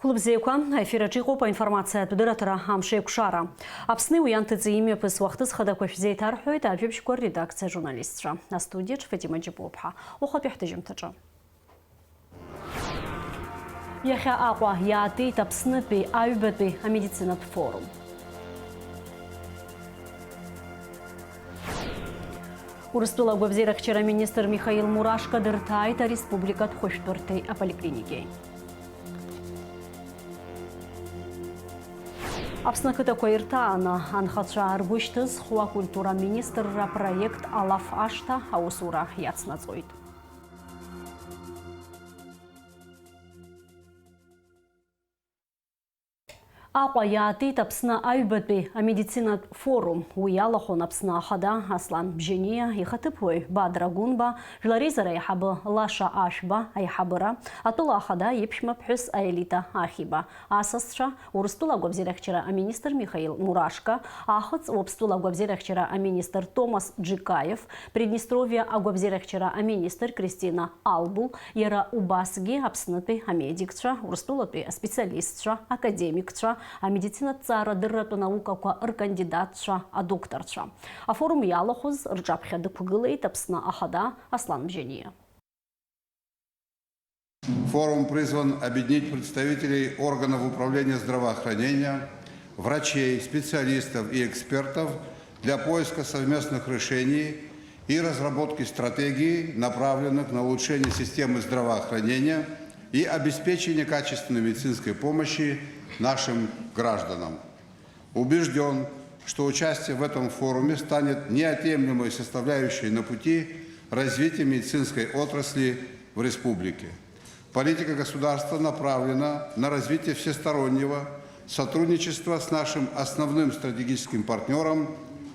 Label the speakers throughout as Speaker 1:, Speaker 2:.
Speaker 1: Хлыбзейкан эфираджи гопа информация тудыратыра хамшей кушара. Апсны уянтыцы имя пыс вахтыз хада кофизей тархует, а вебшкор редакция журналистша. На студии Фатима Джибопха. Охо пяхтыжим таджа. Яхя Аква яты тапсны пи айбеты а медицинат форум. Урыстула гобзерах вчера министр Михаил Мурашко дыртайта республикат хоштурты о поликлинике. Апснакыта койртаана анхатша арбуштыз хуа культура министрра проект алаф ашта аусура яцнацойт. Аква яты тапсна айбетби а медицинат форум уялахон апсна хада Аслан Бжения и хатыпой Бадрагунба жларизара яхабы лаша ашба айхабыра атула хада епшма пхюс аэлита ахиба асасша урыстула гобзерахчера а министр Михаил Мурашко ахыц обстула гобзерахчера а министр Томас Джикаев Приднестровье а гобзерахчера а министр Кристина Албул яра убасги апснаты а медикча урыстулаты специалистша академикча а медицина цара дыррату наука ка кандидатша а докторша. А форум ялахуз рджапхяды пугылы тапсна ахада Аслан Бжения.
Speaker 2: Форум призван объединить представителей органов управления здравоохранения, врачей, специалистов и экспертов для поиска совместных решений и разработки стратегий, направленных на улучшение системы здравоохранения и обеспечение качественной медицинской помощи нашим гражданам. Убежден, что участие в этом форуме станет неотъемлемой составляющей на пути развития медицинской отрасли в республике. Политика государства направлена на развитие всестороннего сотрудничества с нашим основным стратегическим партнером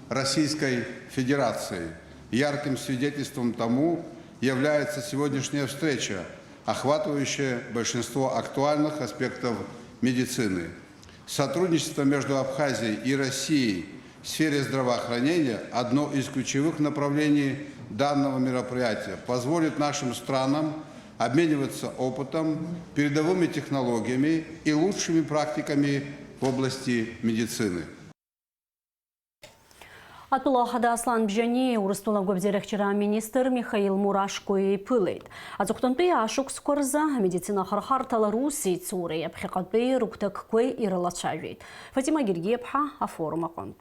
Speaker 2: Российской Федерацией. Ярким свидетельством тому является сегодняшняя встреча, охватывающая большинство актуальных аспектов медицины. Сотрудничество между Абхазией и Россией в сфере здравоохранения – одно из ключевых направлений данного мероприятия, позволит нашим странам обмениваться опытом, передовыми технологиями и лучшими практиками в области медицины.
Speaker 1: Атула хада Аслан Бжения урыстула гобзерахчера министр Михаил Мурашко и пылейт. Азуктанты ашук скорза медицина хархартала Руси цуры абхикатбей руктак квей иралачавит. Фатима Гиргиепха а форума конт.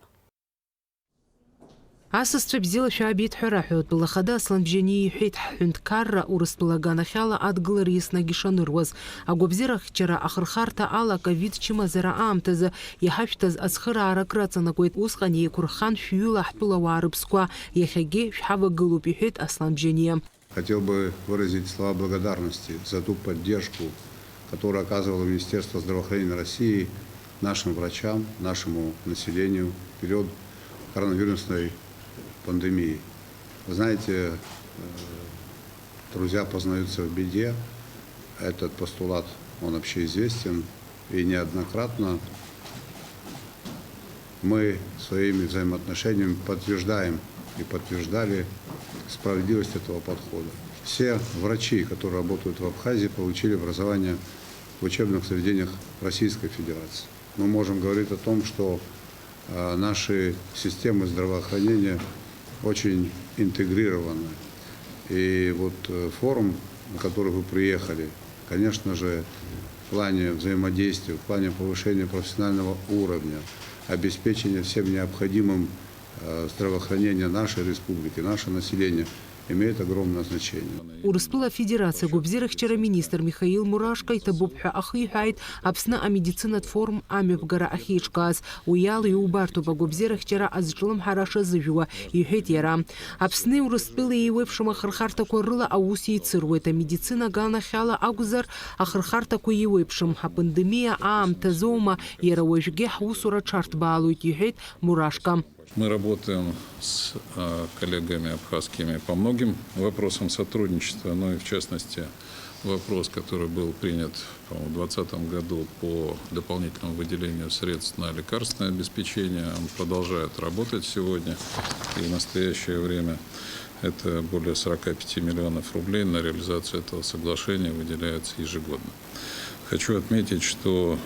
Speaker 3: Асас бзила шабит хурахут балахада Аслан Бжения хит хунд карра урыстула ганахяла адгылыр есна гишанырваз. А гобзерахчера ахархарта ала ковид чимазара амтаза яхафтаз асхыра аракраца на койт усхани курхан фюла хтула варыбсква яхаге шхава галупи хит Аслан Бжения.
Speaker 2: Хотел бы выразить слова благодарности за ту поддержку, которую оказывало Министерство здравоохранения России нашим врачам, нашему населению в период коронавирусной пандемии. Вы знаете, друзья познаются в беде. Этот постулат, он общеизвестен. И неоднократно мы своими взаимоотношениями подтверждаем и подтверждали справедливость этого подхода. Все врачи, которые работают в Абхазии, получили образование в учебных заведениях Российской Федерации. Мы можем говорить о том, что наши системы здравоохранения очень интегрированы. И вот форум, на который вы приехали, конечно же, в плане взаимодействия, в плане повышения профессионального уровня, обеспечения всем необходимым здравоохранения нашей республики, нашего населения, имеет огромное значение.
Speaker 3: Урыстула Федерация гобзерахчера министр Михаил Мурашко и табубха ахихайт апсна а медицинат форум амебгара ахичказ уял и убартуба гобзерахчера азжилым хараша зажуа и хетера. Апсны урыстылы и вепшима хархарта корыла ауси и цирвета медицина гана хяла агузар ахархарта куи вепшим а пандемия амтазома яrawajге хаусура чарт балует и хет Мурашко.
Speaker 4: Мы работаем с коллегами абхазскими по многим вопросам сотрудничества, но и в частности вопрос, который был принят в 2020 году по дополнительному выделению средств на лекарственное обеспечение, он продолжает работать сегодня и в настоящее время. Это более 45 миллионов рублей на реализацию этого соглашения выделяется ежегодно. Хочу отметить, что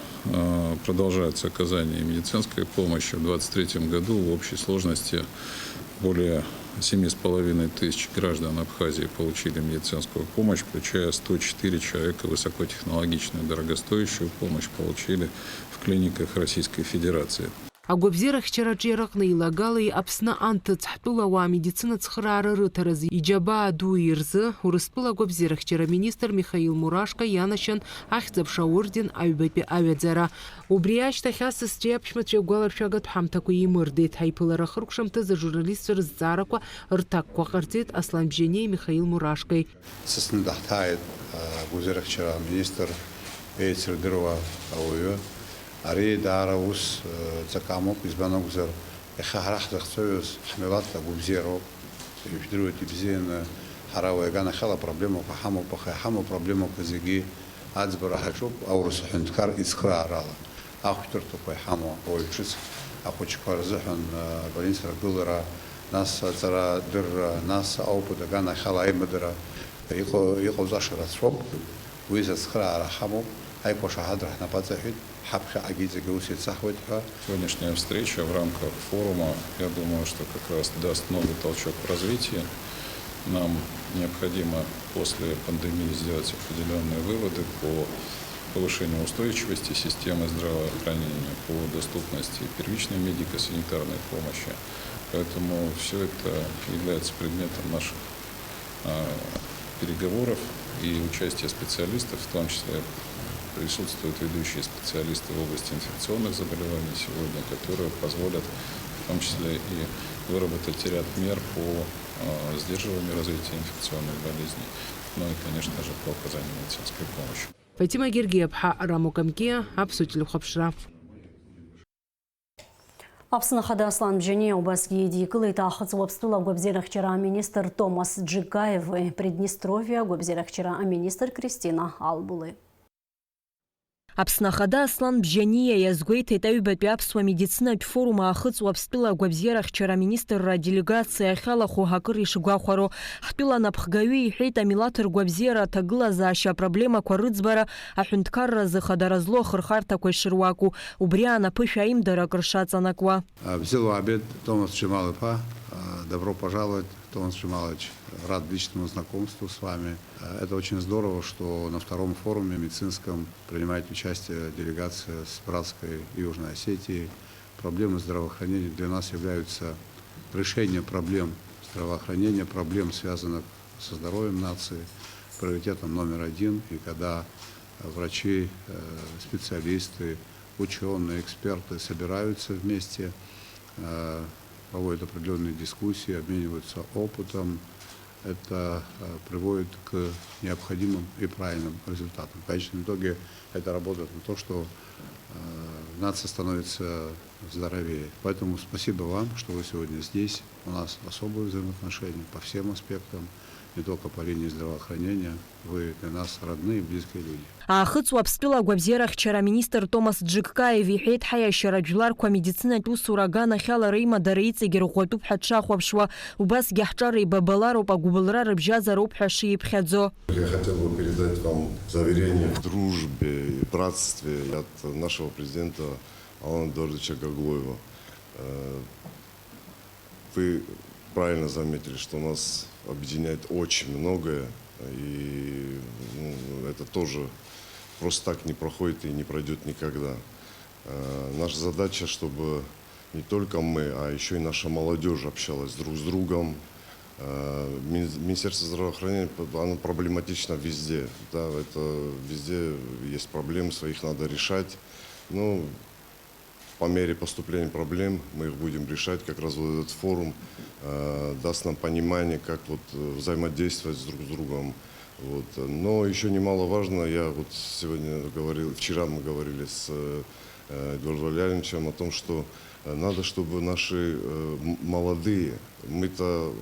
Speaker 4: продолжается оказание медицинской помощи. В 2023 году в общей сложности более 7,5 тысяч граждан Абхазии получили медицинскую помощь, включая 104 человека высокотехнологичную дорогостоящую помощь получили в клиниках Российской Федерации.
Speaker 3: Агобзерах чараджерахны илагалы апсна анты цхтулава медицина цхрары рытарыз иджаба дуирзы урыспыл агобзерах чара министр Михаил Мурашка янашан ахзапша орден айбепе авядзара. Убрияч тахясы стряпшмаче угаларшагат хамтаку имырдет хайпылара хрукшамты за журналистер зараква ртаква картет Аслан Бжене Михаил Мурашкой.
Speaker 2: Сосндахтает агобзерах чара министр Эйцердырова ауё. Ари дараус цакамок избанок зер эхарах захцоюс хмелат агубзеро ифдрует ibzен харава гана хала проблема по хаму проблема казиги адзбара хачуп аурус хунткар исхрарала ахтурту по хаму ойчис ахучкар захун балинсер гулера нас цара дыр нас аупуда гана хала имдра ико зашара сроб уиза схрара хаму айко шахадра на пацахит.
Speaker 4: Сегодняшняя встреча в рамках форума, я думаю, что как раз даст новый толчок в развитии. Нам необходимо после пандемии сделать определенные выводы по повышению устойчивости системы здравоохранения, по доступности первичной медико-санитарной помощи. Поэтому все это является предметом наших переговоров и участия специалистов, в том числе присутствуют ведущие специалисты в области инфекционных заболеваний сегодня, которые позволят в том числе и выработать ряд мер по сдерживанию развития инфекционных болезней, ну и, конечно же, по оказанию медицинской помощи.
Speaker 3: Фатима Гергиевха, Рамукамке, Абсутилю Хапшра.
Speaker 1: Апсынахада Аслан Бжене убасги дикылы тахыц вобстыла гобзерахчара министр Томас Джигаев, Приднестровья гобзерахчара министр Кристина Албулы.
Speaker 5: Апснахада Аслан Бжения язгует этаюбату апсуа медицина форума ахыцу апстыла гвабзерах чара министр делегация халаху хакыр ишигуахуаро хтыла напхгаюи хейта милатыр гвабзера тагыла зааща проблема кварыцбара ахюнткарра захадаразло хырхарта койширваку убриана пыша имдара крышацанаква.
Speaker 2: Взялу обед Томас Чемалыпа. Добро пожаловать, Томас Чемалович. Рад личному знакомству с вами. Это очень здорово, что на втором форуме медицинском принимает участие делегация с братской Южной Осетии. Проблемы здравоохранения для нас являются решением проблем здравоохранения, проблем, связанных со здоровьем нации, приоритетом номер один. И когда врачи, специалисты, ученые, эксперты собираются вместе, проводят определенные дискуссии, обмениваются опытом, это приводит к необходимым и правильным результатам. В конечном итоге это работает на то, что нация становится здоровее. Поэтому спасибо вам, что вы сегодня здесь. У нас особые взаимоотношения по всем аспектам, не только по линии здравоохранения. Вы для нас родные и близкие люди.
Speaker 5: Ахыцу апстыла гвабзерах чара министр Томас Джигаев вихейт хаяща раджларква медицина тус урагана хяла рейма дарейцы герухотуп хатшахуапшва убас гяхчары бабалару погублара рыбжаза рубхаши пхядзо.
Speaker 6: Я хотел бы передать вам заверение в дружбе и братстве от нашего президента Алана Эдуардовича Гаглоева. Вы правильно заметили, что нас объединяет очень многое, и это тоже просто так не проходит и не пройдет никогда. Наша задача, чтобы не только мы, а еще и наша молодежь общалась друг с другом. Министерство здравоохранения, оно проблематично везде. Да, это везде есть проблемы, своих надо решать. Но по мере поступления проблем мы их будем решать. Как раз вот этот форум даст нам понимание, как вот взаимодействовать друг с другом. Вот. Но еще немаловажно, я вот сегодня говорил, вчера мы говорили с Эдуардом Валерьевичем о том, что надо, чтобы наши молодые, мы-то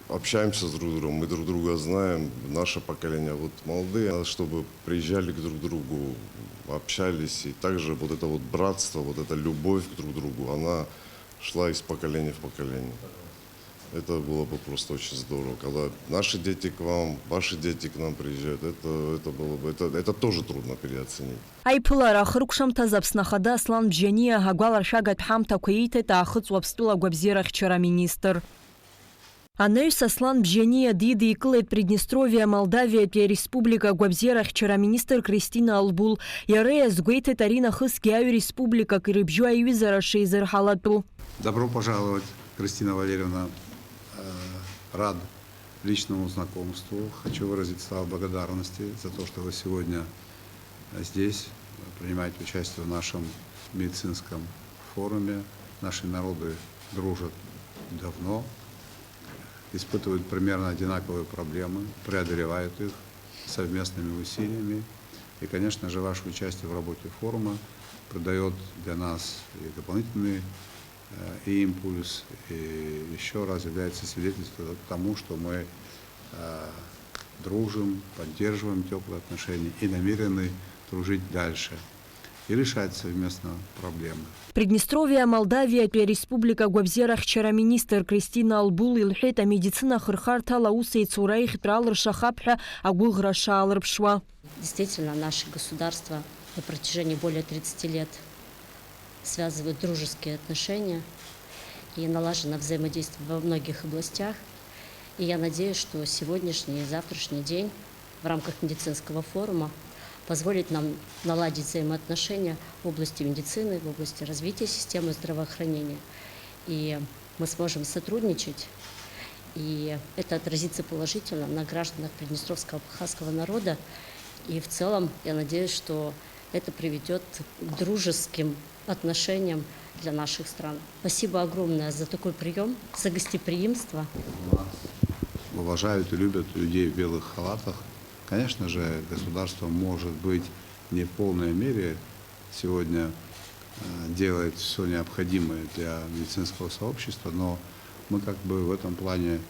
Speaker 6: общаемся с друг другом, мы друг друга знаем, наше поколение, вот молодые, надо, чтобы приезжали к друг другу, общались, и также вот это вот братство, вот эта любовь к друг другу, она шла из поколения в поколение. Это было бы просто очень здорово. Когда наши дети к вам, ваши дети к нам приезжают, это было бы, это тоже трудно переоценить.
Speaker 5: Айпылар ахыркшамҭаз Аԥсны Ахада Аслан Бжьаниа агәаларшәагатә ҳамҭақәа ииҭеит аахыҵуа Аԥстәыла гәабзиарахьчара аминистр. Анаҩс Аслан Бжьаниа дидикылеит Приднестровиа Молдавиатәи Республика гәабзиарахьчара аминистр Кристина Албул. Иара иазгәеиҭеит ари нахысгьы аҩ республикак ирыбжьоу аиҩызара шеизырҳалатәу.
Speaker 2: Добро пожаловать, Кристина Валерьевна. Рад личному знакомству. Хочу выразить слова благодарности за то, что вы сегодня здесь принимаете участие в нашем медицинском форуме. Наши народы дружат давно, испытывают примерно одинаковые проблемы, преодолевают их совместными усилиями. И, конечно же, ваше участие в работе форума придает для нас и дополнительный и импульс, и еще раз является свидетельством тому, что мы дружим, поддерживаем теплые отношения и намерены дружить дальше и решать совместно проблемы.
Speaker 5: Приднестровиа Молдавиатәи Республика гәабзиарахьчара аминистр Кристина Албул илҳәеит амедицина хырхарҭала аус еицура ихьтәра алыршахап ҳәа агәыӷра шаалырԥшуа.
Speaker 7: Действительно, наши государства на протяжении более 30 лет связывают дружеские отношения и налажено взаимодействие во многих областях. И я надеюсь, что сегодняшний и завтрашний день в рамках медицинского форума позволит нам наладить взаимоотношения в области медицины, в области развития системы здравоохранения. И мы сможем сотрудничать, и это отразится положительно на гражданах приднестровского абхазского народа. И в целом я надеюсь, что это приведет к дружеским отношениям для наших стран. Спасибо огромное за такой прием, за гостеприимство.
Speaker 2: Уважают и любят людей в белых халатах. Конечно же, государство, может быть, не в полной мере сегодня делает все необходимое для медицинского сообщества, но мы как бы в этом плане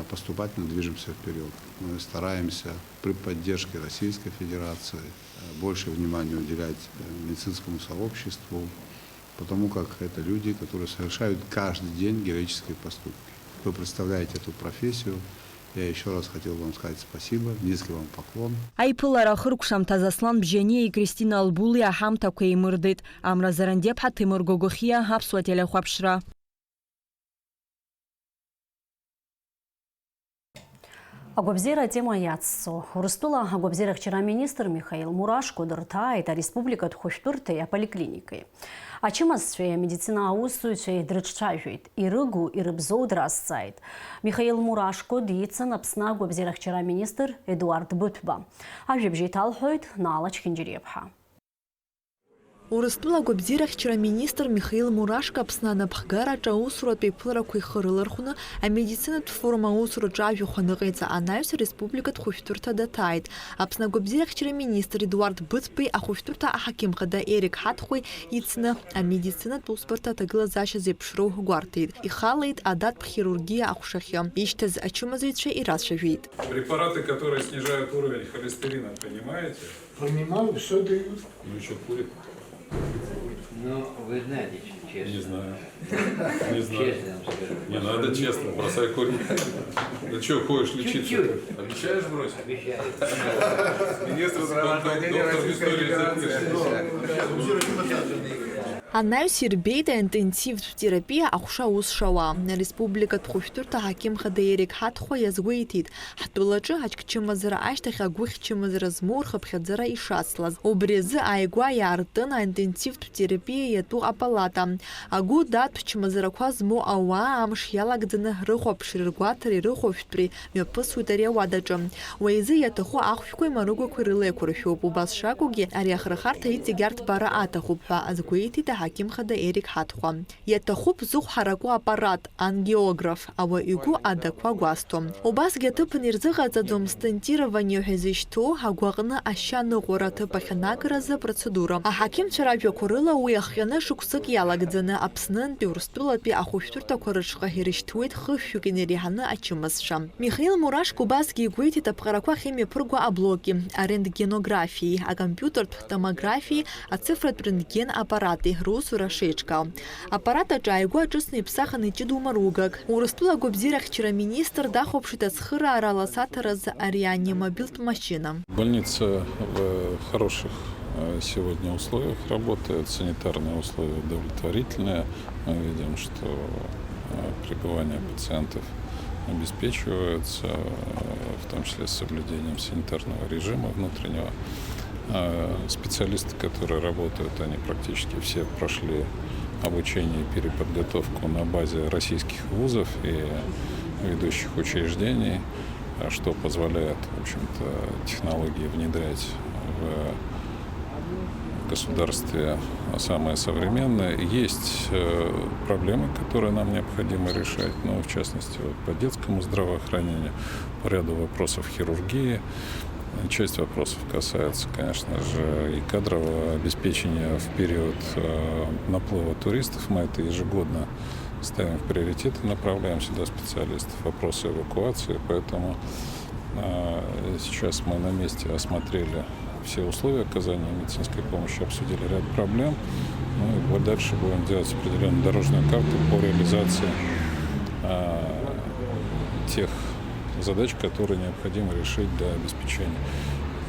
Speaker 2: поступательно движемся вперед. Мы стараемся при поддержке Российской Федерации больше внимания уделять медицинскому сообществу, потому как это люди, которые совершают каждый день героические поступки. Вы представляете эту профессию. Я еще раз хотел вам сказать спасибо, низкий вам поклон.
Speaker 5: Айпылар ахыркәшамҭаз Аслан Бжьаниа Кристина Албули аҳамҭақәа еимырдеит. Амразаранdeԥҳа Ҭемыр Гогохиа, Аԥсуа телехәаԥшра.
Speaker 1: Агәабзиара тема иаццо. Урыстәыла агәабзиарахьчара аминистр Михаил Мурашко дырҭааит ареспубликатә хәышәтәырҭеи аполиклиникеи. Ачымазцәеи амедицина аусзуҩцәеи дрыҿцәажәеит. Ирыгу, ирыбзоу дразҵааит. Михаил Мурашко дицын Аԥсны агәабзиарахьчара аминистр Едуард Быҭәба. Ажәабжь иҭалҳәоит Наала Чхинџьыриаԥҳа.
Speaker 8: Урыстәыла агәабзиарахьчара аминистр Михаил Мурашко Аԥсны анапхгараҿы аусуратә еиԥыларақәа ихы рылархәны амедицинатә форум аусураҿы ажәахә аныҟаиҵа анаҩс ареспубликатә хәышәтәырҭа даҭааит. Аԥсны агәабзиарахьчара аминистр Едуард Быҭәбеи ахәышәтәырҭа аҳақьым-хада Ерик Ҳаҭхәеи ицны амедицинатә усбарҭа аҭагылазаашьа зеиԥшроу гәарҭеит. Ихалеит адатә хирургиа ахәшахьы. Ишьҭаз ачымазаҩцәа ирацәажәеит.
Speaker 4: Препараты, которые снижают уровень холестерина, понимаете?
Speaker 9: Понимаю, все дают.
Speaker 4: Ну что, курит?
Speaker 10: Ну, вы знаете, честно.
Speaker 4: Не знаю. Не знаю.
Speaker 10: Честно вам скажу.
Speaker 4: Не надо честно, бросай курить. Ты что, ходишь лечиться?
Speaker 10: Чуть-чуть.
Speaker 4: Обещаешь бросить?
Speaker 10: Обещаю.
Speaker 9: Министр здравоохранения Российской Федерации.
Speaker 8: Анаҩс ирбеит аинтенсивтә терапиа аҟәша аус шауа. Ареспубликатә хәышәтәырҭа аҳақьым-хада Ерик Ҳаҭхәа иазгәеиҭеит. Ҳтәылаҿы ҳачкчымазара ашьҭахь агәыхьчымазара змоу рхыԥхьаӡара ишацлаз. Убри азы ааигәа иаартын аинтенсивтә терапиа иатәу апалата. Агәы датә чмазарақәа змоу ауаа амш иалагӡаны рыхәаԥшреи ргәаҭареи рыхәышәтәреи мҩаԥысуеит ари ауадаҿы. Уи азы иаҭаху ахәшәқәеи марыгәақәеи рылеиқәыршәоуп. Убас шакәугьы ари ахырхарҭа иҵегь арҭбара аҭахуп ҳәа азгәеиҭеит аҳақьым-хада Ерик Ҳаҭхәа. Иаҭахуп зыхәҳарақәоу аппарат, ангиограф, ауаҩ игәы адақәа гәазҭо. Убасгьы аҭыԥан ирзыҟаҵаӡом стентирование ҳәа зышьҭоу агәаҟны ашьа ныҟәара аҭыԥ ахьанагаразы апроцедура. Аҳақьымцәа ражәақәа рыла уи ахҟьаны шықәсык иалагӡаны Аԥснынтәи Урыстәылатәи ахәышәтәырҭақәа рыҿҟа ирышьҭуеит хыхәшәык инареиҳаны ачымазцәа. Михаил Мурашко убасгьы игәеиҭеит апҟарақәа ахьимҩаԥырго аблоки, арентгенографиеи, акомпиутертә томографиеи, ацифратә рентген аппарати, русура шеиҿкаау. Аппарат аҿы аҿысны иԥсахын иҷыдоу маругак. Урыстәыла гәабзиарахьчара министр дахәаԥшит ацхыраара аласаҭаразы ареанимобилтә машина.
Speaker 4: Больница в хороших сегодня условиях работает, санитарные условия удовлетворительные. Мы видим, что пребывание пациентов обеспечивается, в том числе с соблюдением санитарного режима внутреннего. Специалисты, которые работают, они практически все прошли обучение и переподготовку на базе российских вузов и ведущих учреждений, что позволяет, в общем-то, технологии внедрять в государстве самые современные. Есть проблемы, которые нам необходимо решать, но в частности вот, по детскому здравоохранению, по ряду вопросов хирургии. Часть вопросов касается, конечно же, и кадрового обеспечения в период наплыва туристов. Мы это ежегодно ставим в приоритет и направляем сюда специалистов. Вопросы эвакуации, поэтому сейчас мы на месте осмотрели все условия оказания медицинской помощи, обсудили ряд проблем. Ну и вот дальше будем делать определенную дорожную карту по реализации тех задач, которые необходимо решить для обеспечения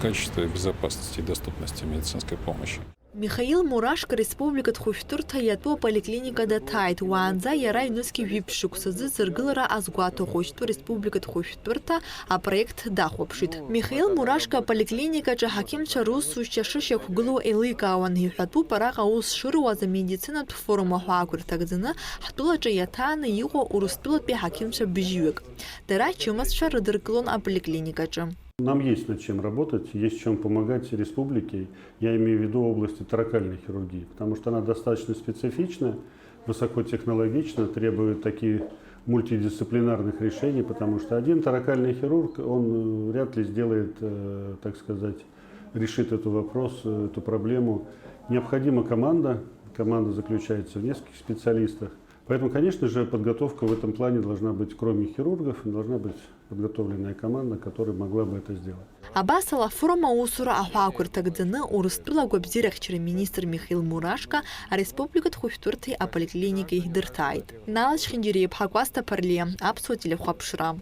Speaker 4: качества, безопасности и доступности медицинской помощи.
Speaker 8: Михаил Мурашка республикат хәшәтәырҭа иатәу поликлиникада ҭааит. Уаанӡа иара иҩнызқь жәиԥшьықәсазы зыргылара азгәаҭахәышьҭу республикат хәшәтәырҭа апроект дахәаԥшит. Михаил Мурашка аполиклиникаҿы ҳақьымцәа русушьа шышьақәгылоу еиликаауан. Иҳәатәуп араҟа аус шыруаз амедицинатә форум аҳәаақәа рҭагӡаны ҳтәылаҿы иаҭааны иҟоу Урыстәылатәи ҳақьымцәа быжьҩык. Дара ачымазцәа рыдыркылон аполиклиникаҿы.
Speaker 11: Нам есть над чем работать, есть чем помогать республике, я имею в виду области торакальной хирургии, потому что она достаточно специфична, высокотехнологична, требует таких мультидисциплинарных решений, потому что один торакальный хирург, он вряд ли сделает, так сказать, решит этот вопрос, эту проблему. Необходима команда, команда заключается в нескольких специалистах. Поэтому, конечно же, подготовка в этом плане должна быть, кроме хирургов, должна быть подготовленная команда, которая могла бы это сделать.
Speaker 8: Абас ала форума усура аҳәаақәа рҭагӡаны Урыстәыла агәабзиарахьчара министр Михаил Мурашка ареспубликатә хәшәтәырҭеи аполиклиникеи дырҭааит. Налаӡ Хьынџьариаԥҳа, Кәасҭа Ԥарлиа, Аԥсуа телехәаԥшра.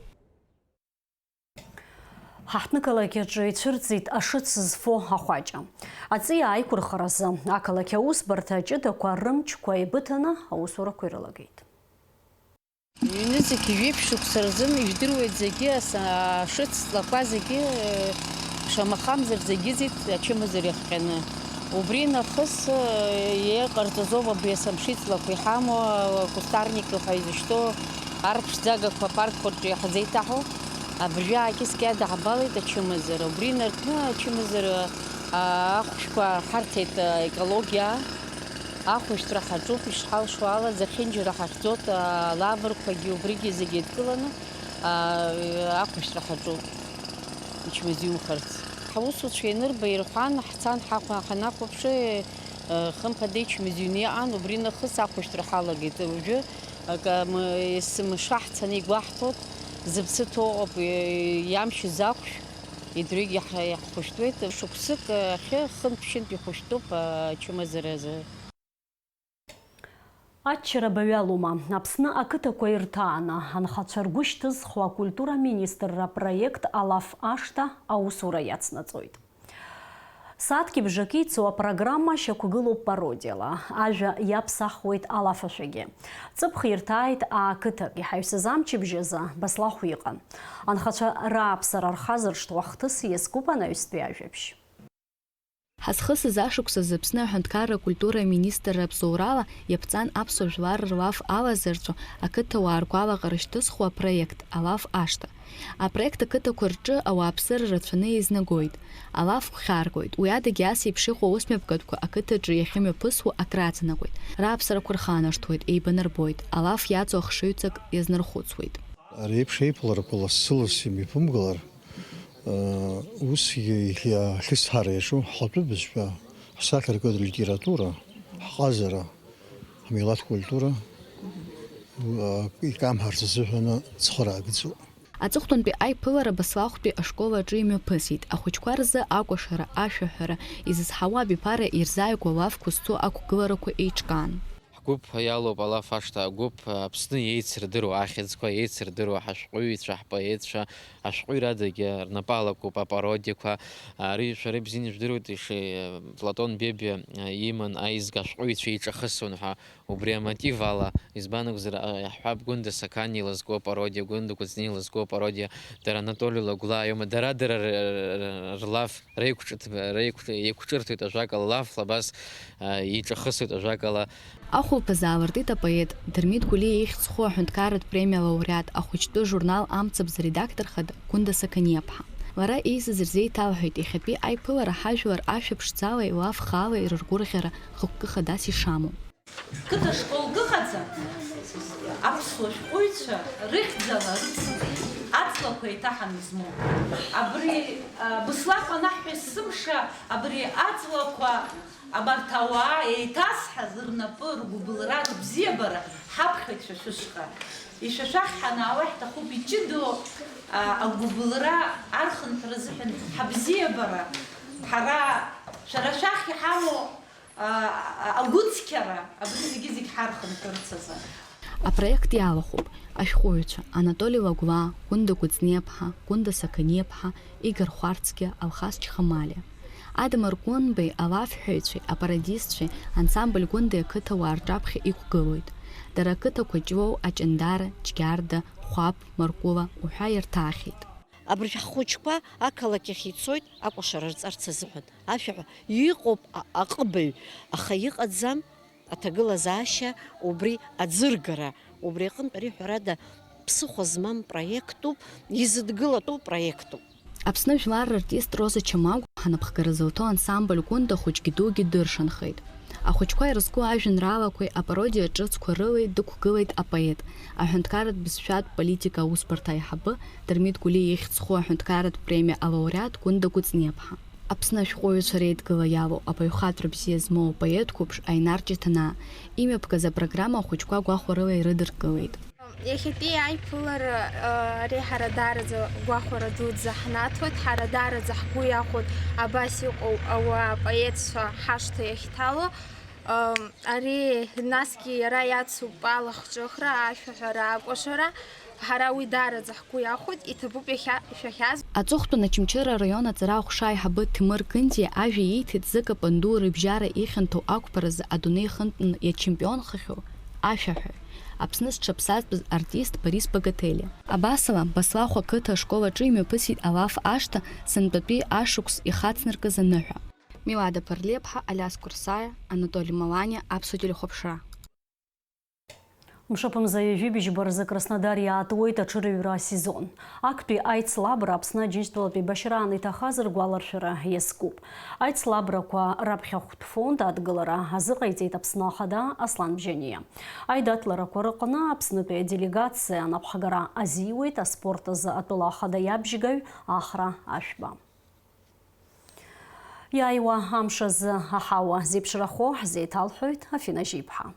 Speaker 1: Ҳаҳҭнықалақь аҿы ицәырҵит ашыц зфо ахәаҷа. Аҵиаа аиқәырхаразы ақалақь аусбарҭа аҷыдақәа рымчқәа еибыҭаны аусурақәа ирылагеит.
Speaker 12: Иҩнызқь жәиԥшьықәса рзын ижәдыруеит зегьы ашыц ҵлақәа зегьы шамахамзар зегьы ӡит ачымазара иахҟьаны. Убри нахыс иҟарҵазоуп абиасамши ҵлақәа иҳамоу кустарники ҳәа изышьҭоу арԥшӡагақәа апаркқәа рҿы иаҳзеиҭаҳәо. Абыржәы аакьыскьа даҳбалеит ачымазара. Убри инаркны ачымазара ахәшәқәа ҳарҭеит екологиа. Ахәышәтәра ҳаҿуп ишҳалшо ала, зехьынџьара ҳахьӡоит алаврқәагьы убригьы зегьы еидкыланы ахәышәтәра ҳаҿуп ичмазаҩымхарц. Ҳаусуцәа ианырба ирҳәан, ҳцан ҳанахәаԥшы хымԥада ичмазаҩны иаҟан, убри нахыс ахәышәтәра ҳалагеит. Уажәы есымша ҳцаны игәаҳҭоит, зыԥсы ҭоуп иамшьыз ахәшә, идырҩегьых иаҳхәышәтәуеит. Шықәсык ахьы хынтә-ԥшьынтә ихәышәтәуп ачымазара азы.
Speaker 1: Аччара баҩалоума, Аԥсны ақыҭақәа ирҭааны анхацәа ргәы шьҭызхуа акультура министрра апроект алаф ашҭа аусура иацнаҵоит. Сааҭки бжаки ицу апрограмма шьақәгылоуп пародиала. Ажәа иаԥсахуеит алаф ашәагьы. Ҵыԥх ирҭааит ақыҭак иҳаҩсыз амчыбжьазы Баслахә иҟан. Анхацәа рааԥсара рхазыршҭуа хҭыс иазкуп анаҩстәи ажәабжь.
Speaker 13: Ҳазхысыз ашықәсазы Аԥсны аҳәынҭқарра акультура министрра бзоурала иаԥҵан аԥсуа жәлар рлаф алазырҵәо ақыҭауаа ргәалаҟара шьҭызхуа апроект алаф ашҭа. Апроект ақыҭақәа рҿы ауааԥсыра рацәаны еизнагоит. Алаф хьаргоит. Уи адагьы ас еиԥш иҟоу аусмҩаԥгатәқәа ақыҭаҿы иахьымҩаԥысуа акраҵанакуеит. Рааԥсарақәа рханаршҭуеит, еибанарбоит. Алаф иаҵоу ахшыҩҵак иазнархәыцуеит.
Speaker 14: Ари еиԥш еиԥыларақәа лассы-лассы имҩаԥымгалар, ус иахьысҳара иаҿу ҳлатәы бызшәа, ҳсахьаркыратә литература, ҳҟазара, ҳмилаҭ культура икамҳарц азыҳәаны цхыраагӡоуп.
Speaker 13: Аҵыхәтәантәи аиԥылара Баслахәтәи ашкол аҿы имҩаԥысит. Ахәыҷқәа рзы акәашара, ашәаҳәара, изызҳауа абиԥара ирзааигәоу алафқәа зцу ақәгыларақәа еиҿкаан.
Speaker 10: Ҳгәыԥ иалоуп алаф ашҭа агәыԥ Аԥсны еицырдыруа, ахьӡқәа еицырдыруа, ҳашәҟәыҩҩцәа, ҳпоетцәа, ашәҟәыҩрадагьы рнапы алакуп апародиақәа. Ари шәара ибзианы ижәдыруеит Платон Бебиа иман аизга ашәҟәыҩҩцәа еиҿахысуан ҳәа убри амотив ала, избан акәзар аҳәап Гәында Сақани илызку апародиа, Гәында Кәыҵниа илызку апародиа, дара Анатоли Лагәла аиума, дара рлаф реиқәҿырҭуеит ажәакала лафла, абас еиҿахысуеит ажәакала.
Speaker 13: Ахәылԥаз аалыртит апоет Дырмит Гәлиа ихьӡ-хәы аҳәынҭқарратә премиа лауреат, ахәыҷтәы журнал Амцабз редактор хада Гәында Сақаниаԥҳа. Лара еизаз рзеиҭалҳәеит иахьатәи аиԥылара ҳажәлар ашәаԥшӡала, илаф-хаала ирыргәырӷьара хықәкы хадас ишамоу.
Speaker 15: Қыҭа школк ыҟаӡам, аԥсуа шәҟәыҩҩцәа рыхьӡала аҵлақәа еиҭаҳаны измоу. Абри Быслаф анаҳәа сымша, абри аҵлақәа абарҭ ауаа еиҭазҳаз рнапы, ргәыбылра, рыбзиабара ҳаԥхьаҩцәа шәышҟа. Ишәашәахь ҳанаауа ҳҭахуп иҷыдоу агәыбылра архынҳәра азыҳәан ҳабзиабара, ҳара шәара шәахь иҳамоу агәыцқьара, абри зегьы ҳархынҳәырц азы.
Speaker 13: Апроект иалахәуп ашәҟәыҩҩцәа Анатоли Лагәла, Гәында Кәыҵниаԥҳа, Гәында Сақаниаԥҳа, Игор Хәарцкиа, Алхас Чхамалиа. Адамыр Гәынбеи алафҳәаҩцәеи, апарадистцәеи ансамбль Гәында ақыҭауаа рҿаԥхьа иқәгылоит. Дара ақыҭақәа Ҷлоу, Аҷандара, Џьгьарда, Хәаԥ, Маркәыла уҳәа ирҭаахьеит.
Speaker 7: Абри ҳхәыҷқәа ақалақь ахь ицоит акәашара рҵарц азыҳәан. Ашәаҳәа иҟоуп аҟыбаҩ, аха иҟаӡам аҭагылазаашьа, убри аӡыргара. Убри аҟынтә ари ҳәарада ԥсыхәа змам проектуп, изыдгылатәу проектуп.
Speaker 13: Аԥсны жәлар рартист Роза Чамагә ҳанапхгара зылҭо ансамбль Гәында хәыҷгьы дугьы дыршанхеит. Ахәыҷқәа ирызку ажәеинраалақәеи апародиа ҿыцқәа рылеи дықәгылеит апоет, аҳәынҭқарратә бызшәатә политика аусбарҭа аиҳабы Дырмит Гәлиа ихьӡ-хәы аҳәынҭқарратә премиа алауреат Гәында Кәыҵниаԥҳа. Аԥсны ашәҟәыҩҩцәа реидгыла иалоу апаҩхатәра бзиа змоу апоет қәыԥш Аинар Ҷыҭанаа имҩаԥгаз апрограмма ахәыҷқәа гәахәа рыла ирыдыркылеит.
Speaker 16: Иахьатәи аиԥылара ари ҳара дараӡа гәахәара дуӡӡа ҳнаҭоит, ҳара дараӡа ҳгәы иахәоит абас иҟоу ауаа апоетцәа ҳашҭа иахьҭало. Ари насгьы иара иацуп алахҿыхра, ашәаҳәара, акәашара. Ҳара уи дараӡа ҳгәы иахәоит, иҭабуп ишәахьаз.
Speaker 13: Аҵыхәтәан Очамчыра араион аҵара ахәша аиҳабы Ҭемыр Кындиа ажәа ииҭеит зыка панду рыбжьара ихьанҭоу ақәԥаразы адунеи хынтәны иачемпионхахьоу ашәаҳәаҩ. Аԥсны зҽаԥсазтәыз артист Борис Богателиа. Абасала Баслахә ақыҭа ашкол аҿы имҩаԥысит алаф ашҭа сынтәатәи ашықәс ихацнаркыз аныҳәа. Милада Ԥарлеиԥҳа, Алиас Курсаиа, Анатоли Маланиа, Аԥсуа телехәаԥшра.
Speaker 1: Мшыпымза ижәибжьбар за Краснодар иаатуеит аҽырыҩра сезон. Актәи аицлабра Аԥсны Аџьынџьтәылатәи башьраан иҭахаз ргәаларшәара иазкуп. Аицлабрақәа раԥхьахәтә фонд адгылара азыҟаиҵеит Аԥсны ахада Аслан Бжьаниа. Аидаҭларақәа рыҟны Аԥснытәи аделегациа анапхгара азиуеит аспорт азы атәыла ахада иабжьгаҩ Ахра Ашәба. Иааиуа амш азы аҳауа зеиԥшрахо ҳзеиҭалҳәоит Афина Жиԥҳа.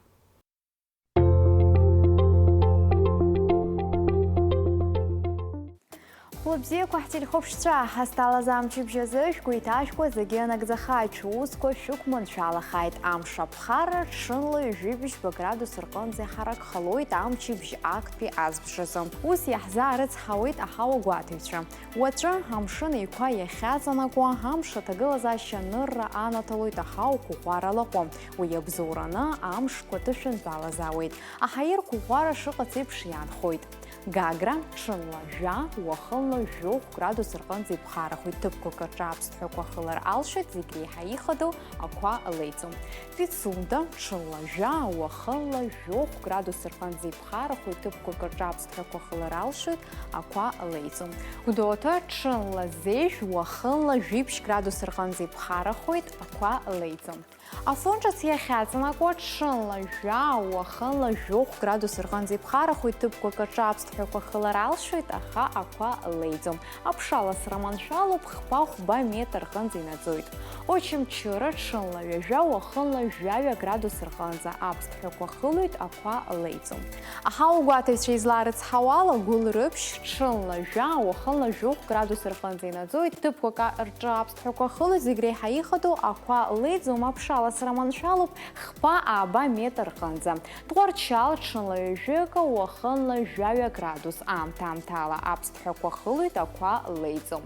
Speaker 17: Хәлыбзиақәа ҳтелехәаԥшцәа ҳазҭалаз амчыбжьы азы шәгәеиҭашәқәа зегьы нагӡахааит, шәусқәа шәықәманшәалахааит. Амш аԥхара ҽынла ижәибжьба градус рҟынӡа иҳаракхалоит амчыбжь актәи азбжазы. Ус иаҳзаарыцҳауеит аҳауа гәаҭаҩцәа. Уаҵәы амшын еиқәа иахьаҵанакуа амш аҭагылазаашьа нырра анаҭалоит аҳауа қәыӷәара лаҟәы. Уи абзоураны амшқәа ҭышәынтәалазаауеит. Аҳаир қәыӷәара шыҟац еиԥш иаанхоит. Гагра ҽынла жәа, уахынла жәохә градус рҟынӡа иԥхарахоит. Ҭыԥқәак рҿы аԥсҭҳәақәа хылар алшоит, зегь реиҳа ихадоу ақәа леиҵом. Пицунда ҽынла жәа, уахынла жәохә градус рҟынӡа иԥхарахоит. Ҭыԥқәак рҿы аԥсҭҳәақәа хылар алшоит, ақәа леиҵом. Гәдоуҭа ҽынла зежә, уахынла жәибжь градус рҟынӡа иԥхарахоит, ақәа леиҵом. Афон ҿыц иахьаҵанакуа ҽынла жәа, уахынла жәохә градус рҟынӡа иԥхарахоит. Ҭыԥқәак рҿы аԥсҭҳәақәа аԥсҭҳәақәа хыларалшоит, аха ақәа леиӡом. Аԥшаласра маншәалоуп, хԥа хәба метр рҟынӡа инаӡоит. Очамчыра ҽынла ҩажәа, уахынла жәаҩа градус рҟынӡа аԥсҭҳәақәа хылоит, ақәа леиӡом. Аҳауагәаҭаҩцәа изларыцҳауала гәылрыԥшь ҽынла жәа, уахынла жәохә градус рҟынӡа инаӡоит. Ҭыԥқәак рҿы аԥсҭҳәақәа хылоит, зегь реиҳа ихадоу ақәа леиӡом. Аԥшаласра маншәалоуп, хԥа ааба метр рҟынӡа. Тҟәарчал ҽынла ҩажәика, уахынла жәаҩа градус. Аамҭа-аамҭала аԥсҭҳәақәа хылоит, ақәа леиӡом.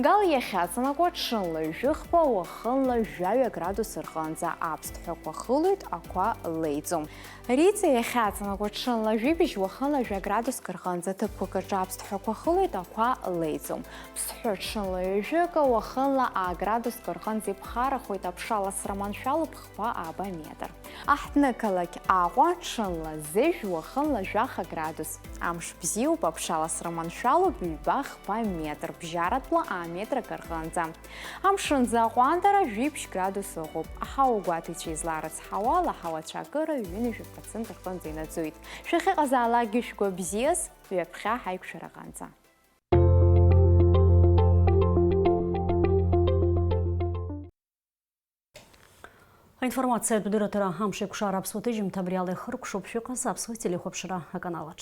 Speaker 17: Гал иахьаҵанакуа ҽынла ҩажәихԥа, уахынла жәаҩа градус рҟынӡа. Аԥсҭҳәақәа хылоит, ақәа леиӡом. Риҵа иахьаҵанакуа ҽынла жәибжь, уахынла жәа градуск рҟынӡа. Ҭыԥқәак рҿы аԥсҭҳәақәа хылоит, ақәа леиӡом. Ԥсҳәы ҽынла ҩажәика, уахынла градуск рҟынӡа иԥхарахоит. Аԥшаласра маншәалоуп, хԥа ааба метр. Аҳҭнықалақь Аҟәа ҽынла зыжә, уахынла жәаха градус. Амш бзиоуп, аԥшаласра маншәалоуп, ҩба хԥа метр. Бжьаратәла метрак рҟынӡа. Амшынӡа аҟәандара жәибжь градус ыҟоуп. Аҳауагәаҭаҩцәа изларыцҳауала аҳауацәа акыра 1% рҟынӡа инаӡоит. Шәахьыҟазаалакгьы шәгәы бзиаз, ҩаԥхьа ҳаиқәшәара аҟынӡа.
Speaker 1: Информация дырăтăра амшекушара аԥсуа тыжьымҭ абри ала ихыркәшоуп шәыҟаз аԥсуа телехәаԥшра аканалаҿ.